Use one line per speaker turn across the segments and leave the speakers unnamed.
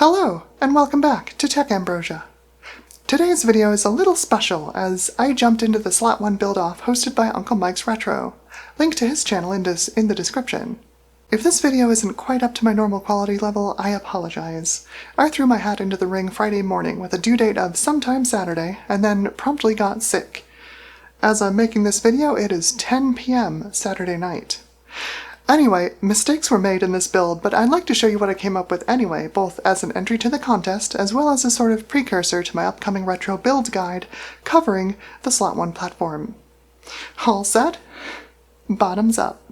Hello, and welcome back to Tech Ambrosia. Today's video is a little special as I jumped into the Slot-1 build-off hosted by Uncle Mike's Retro. Link to his channel in the description. If this video isn't quite up to my normal quality level, I apologize. I threw my hat into the ring Friday morning with a due date of sometime Saturday, and then promptly got sick. As I'm making this video, it is 10 p.m. Saturday night. Anyway, mistakes were made in this build, but I'd like to show you what I came up with anyway, both as an entry to the contest, as well as a sort of precursor to my upcoming retro build guide covering the Slot-1 platform. All set? Bottoms up.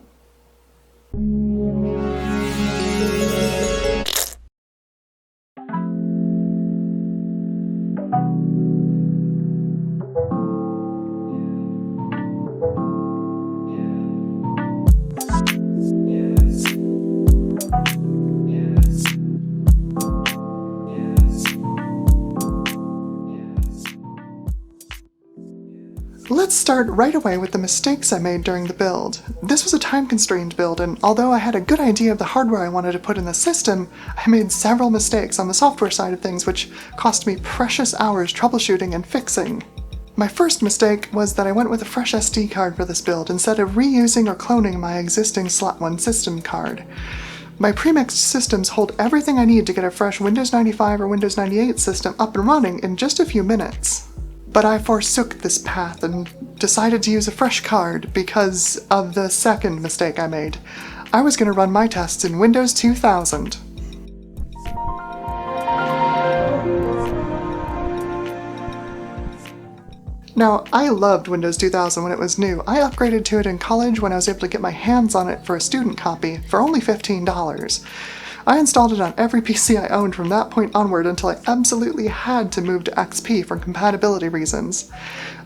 Let's start right away with the mistakes I made during the build. This was a time-constrained build, and although I had a good idea of the hardware I wanted to put in the system, I made several mistakes on the software side of things which cost me precious hours troubleshooting and fixing. My first mistake was that I went with a fresh SD card for this build instead of reusing or cloning my existing Slot-1 system card. My premixed systems hold everything I need to get a fresh Windows 95 or Windows 98 system up and running in just a few minutes. But I forsook this path and decided to use a fresh card because of the second mistake I made. I was going to run my tests in Windows 2000. Now, I loved Windows 2000 when it was new. I upgraded to it in college when I was able to get my hands on it for a student copy for only $15. I installed it on every PC I owned from that point onward until I absolutely had to move to XP for compatibility reasons.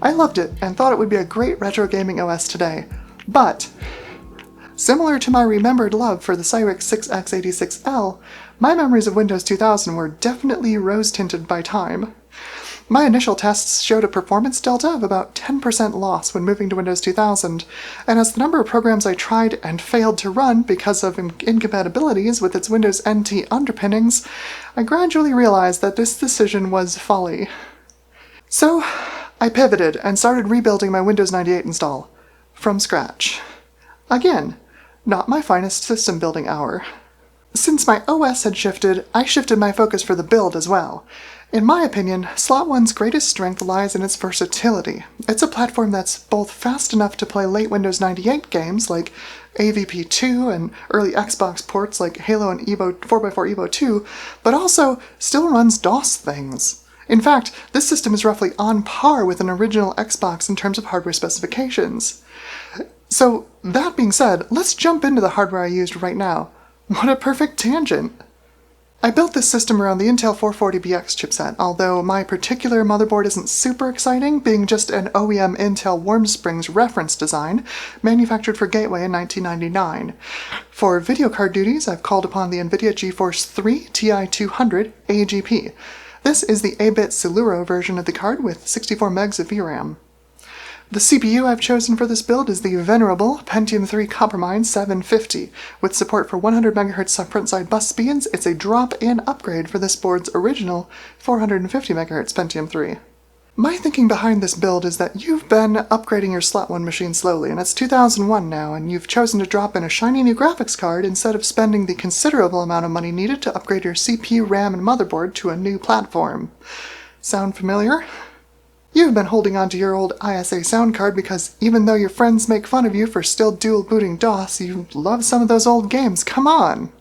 I loved it and thought it would be a great retro gaming OS today, but similar to my remembered love for the Cyrix 6X86L, my memories of Windows 2000 were definitely rose-tinted by time. My initial tests showed a performance delta of about 10% loss when moving to Windows 2000, and as the number of programs I tried and failed to run because of incompatibilities with its Windows NT underpinnings, I gradually realized that this decision was folly. So, I pivoted and started rebuilding my Windows 98 install. From scratch. Again, not my finest system building hour. Since my OS had shifted, I shifted my focus for the build as well. In my opinion, Slot-1's greatest strength lies in its versatility. It's a platform that's both fast enough to play late Windows 98 games like AVP2 and early Xbox ports like Halo and Evo 4x4 Evo 2, but also still runs DOS things. In fact, this system is roughly on par with an original Xbox in terms of hardware specifications. So, that being said, let's jump into the hardware I used right now. What a perfect tangent! I built this system around the Intel 440BX chipset, although my particular motherboard isn't super exciting, being just an OEM Intel Warm Springs reference design, manufactured for Gateway in 1999. For video card duties, I've called upon the NVIDIA GeForce 3 Ti200 AGP. This is the ABit Siluro version of the card with 64 megs of VRAM. The CPU I've chosen for this build is the venerable Pentium III Coppermine 750. With support for 100 MHz front-side bus speeds, it's a drop-in upgrade for this board's original 450 MHz Pentium III. My thinking behind this build is that you've been upgrading your Slot-1 machine slowly, and it's 2001 now, and you've chosen to drop in a shiny new graphics card instead of spending the considerable amount of money needed to upgrade your CPU, RAM, and motherboard to a new platform. Sound familiar? You've been holding on to your old ISA sound card because even though your friends make fun of you for still dual booting DOS, you love some of those old games, come on!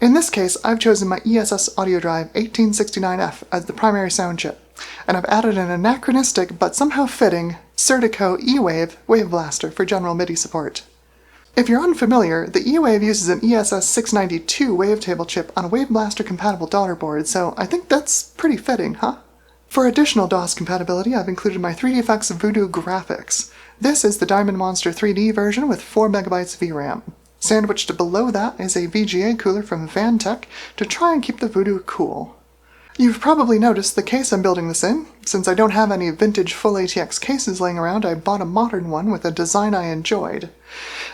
In this case, I've chosen my ESS AudioDrive 1869F as the primary sound chip, and I've added an anachronistic but somehow fitting Serdaco E-Wave WaveBlaster for general MIDI support. If you're unfamiliar, the E-Wave uses an ESS 692 wavetable chip on a WaveBlaster compatible daughterboard, so I think that's pretty fitting, huh? For additional DOS compatibility, I've included my 3DFX Voodoo graphics. This is the Diamond Monster 3D version with 4 MB VRAM. Sandwiched below that is a VGA cooler from Vantech to try and keep the Voodoo cool. You've probably noticed the case I'm building this in. Since I don't have any vintage full ATX cases laying around, I bought a modern one with a design I enjoyed.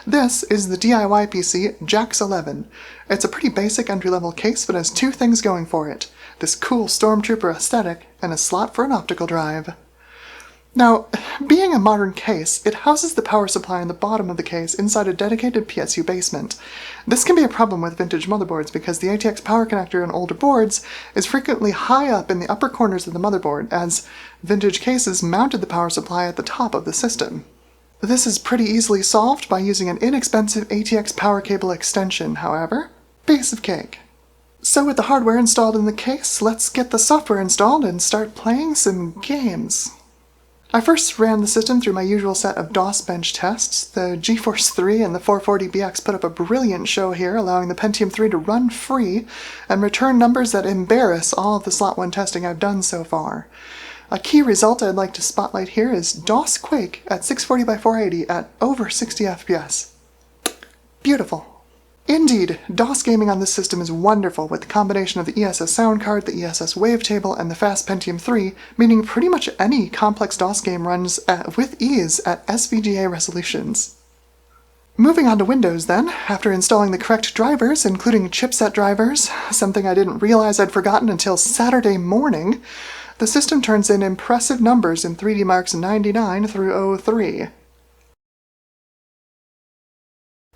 This is the DIY PC Jax 11. It's a pretty basic entry-level case, but has two things going for it: this cool Stormtrooper aesthetic and a slot for an optical drive. Now, being a modern case, it houses the power supply in the bottom of the case inside a dedicated PSU basement. This can be a problem with vintage motherboards because the ATX power connector on older boards is frequently high up in the upper corners of the motherboard, as vintage cases mounted the power supply at the top of the system. This is pretty easily solved by using an inexpensive ATX power cable extension, however. Piece of cake. So with the hardware installed in the case, let's get the software installed and start playing some games. I first ran the system through my usual set of DOS bench tests. The GeForce 3 and the 440BX put up a brilliant show here, allowing the Pentium III to run free and return numbers that embarrass all of the Slot-1 testing I've done so far. A key result I'd like to spotlight here is DOS Quake at 640x480 at over 60 FPS. Beautiful. Indeed, DOS gaming on this system is wonderful, with the combination of the ESS sound card, the ESS wavetable, and the fast Pentium III, meaning pretty much any complex DOS game runs with ease at SVGA resolutions. Moving on to Windows then, after installing the correct drivers, including chipset drivers, something I didn't realize I'd forgotten until Saturday morning, the system turns in impressive numbers in 3D Marks 99 through 03.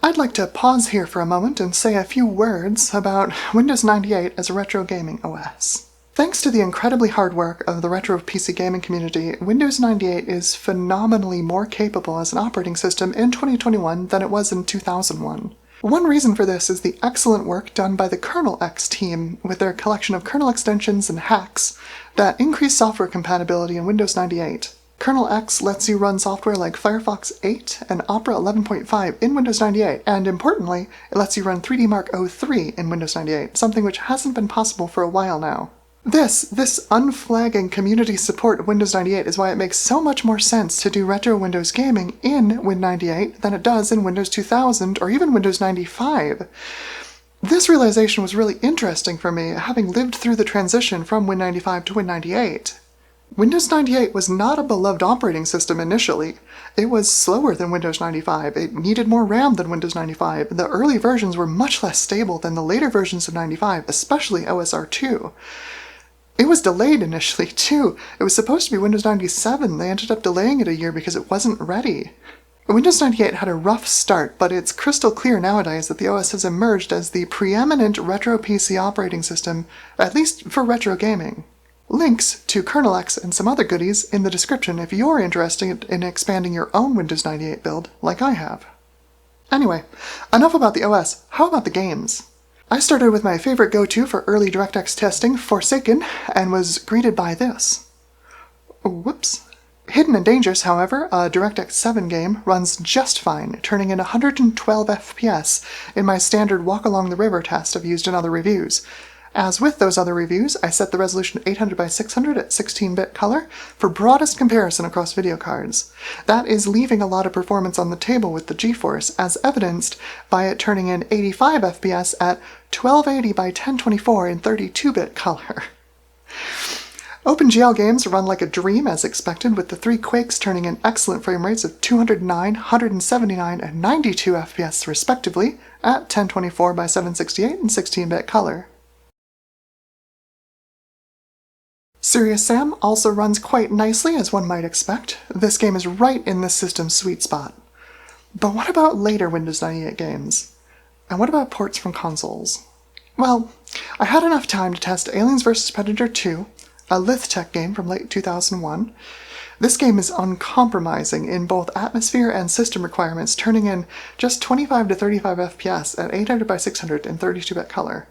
I'd like to pause here for a moment and say a few words about Windows 98 as a retro gaming OS. Thanks to the incredibly hard work of the retro PC gaming community, Windows 98 is phenomenally more capable as an operating system in 2021 than it was in 2001. One reason for this is the excellent work done by the KernelEx team with their collection of kernel extensions and hacks that increase software compatibility in Windows 98. KernelEx lets you run software like Firefox 8 and Opera 11.5 in Windows 98, and importantly, it lets you run 3D Mark 03 in Windows 98, something which hasn't been possible for a while now. This unflagging community support of Windows 98 is why it makes so much more sense to do retro Windows gaming in Win98 than it does in Windows 2000 or even Windows 95. This realization was really interesting for me, having lived through the transition from Win95 to Win98. Windows 98 was not a beloved operating system initially. It was slower than Windows 95, it needed more RAM than Windows 95, the early versions were much less stable than the later versions of 95, especially OSR2. It was delayed initially, too. It was supposed to be Windows 97, they ended up delaying it a year because it wasn't ready. Windows 98 had a rough start, but it's crystal clear nowadays that the OS has emerged as the preeminent retro PC operating system, at least for retro gaming. Links to KernelEx and some other goodies in the description if you're interested in expanding your own Windows 98 build, like I have. Anyway, enough about the OS, how about the games? I started with my favorite go-to for early DirectX testing, Forsaken, and was greeted by this. Whoops. Hidden and Dangerous, however, a DirectX 7 game, runs just fine, turning in 112 FPS in my standard Walk Along the River test I've used in other reviews. As with those other reviews, I set the resolution 800x600 at 16-bit color for broadest comparison across video cards. That is leaving a lot of performance on the table with the GeForce, as evidenced by it turning in 85 FPS at 1280x1024 in 32-bit color. OpenGL games run like a dream as expected, with the 3 Quakes turning in excellent frame rates of 209, 179, and 92 FPS respectively at 1024x768 and 16-bit color. Serious Sam also runs quite nicely, as one might expect. This game is right in this system's sweet spot. But what about later Windows 98 games? And what about ports from consoles? Well, I had enough time to test Aliens vs. Predator 2, a Lithtech game from late 2001. This game is uncompromising in both atmosphere and system requirements, turning in just 25 to 35 FPS at 800x600 in 32-bit color.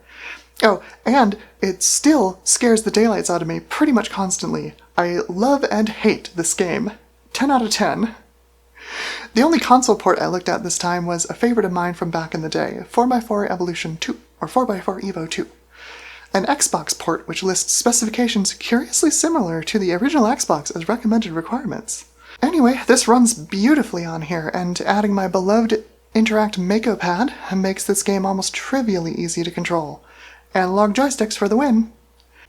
Oh, and it still scares the daylights out of me pretty much constantly. I love and hate this game. 10 out of 10. The only console port I looked at this time was a favorite of mine from back in the day, 4x4 Evolution 2, or 4x4 Evo 2. An Xbox port which lists specifications curiously similar to the original Xbox as recommended requirements. Anyway, this runs beautifully on here, and adding my beloved Interact Mako pad makes this game almost trivially easy to control. Analog joysticks for the win!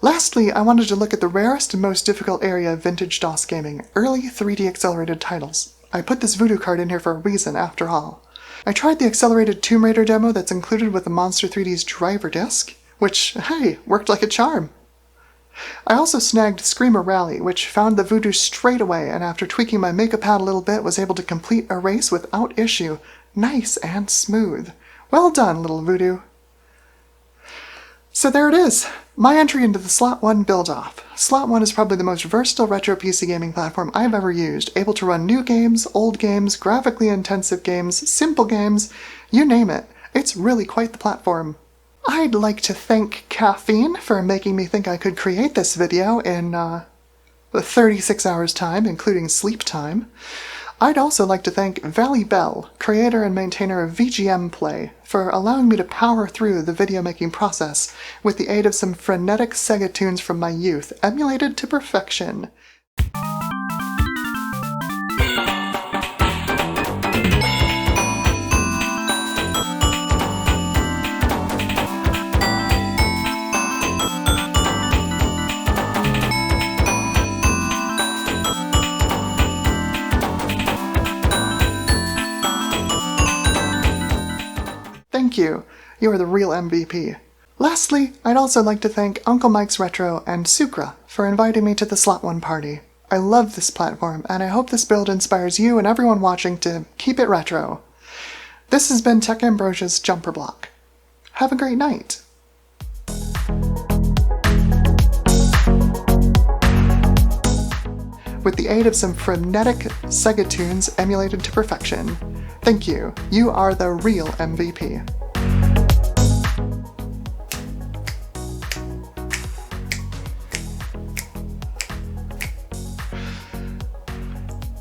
Lastly, I wanted to look at the rarest and most difficult area of vintage DOS gaming, early 3D accelerated titles. I put this Voodoo card in here for a reason, after all. I tried the accelerated Tomb Raider demo that's included with the Monster 3D's driver disc, which, hey, worked like a charm. I also snagged Screamer Rally, which found the Voodoo straight away, and after tweaking my makeup pad a little bit, was able to complete a race without issue. Nice and smooth. Well done, little Voodoo. So there it is, my entry into the Slot-1 build-off. Slot-1 is probably the most versatile retro PC gaming platform I've ever used, able to run new games, old games, graphically intensive games, simple games, you name it. It's really quite the platform. I'd like to thank Caffeine for making me think I could create this video in 36 hours time, including sleep time. I'd also like to thank Valley Bell, creator and maintainer of VGM Play, for allowing me to power through the video making process with the aid of some frenetic Sega tunes from my youth, emulated to perfection. Thank you. You are the real MVP. Lastly, I'd also like to thank Uncle Mike's Retro and Sucra for inviting me to the Slot-1 party. I love this platform, and I hope this build inspires you and everyone watching to keep it retro. This has been Tech Ambrosia's Jumper Block. Have a great night. With the aid of some frenetic Sega tunes emulated to perfection. Thank you. You are the real MVP.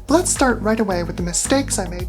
Let's start right away with the mistakes I made.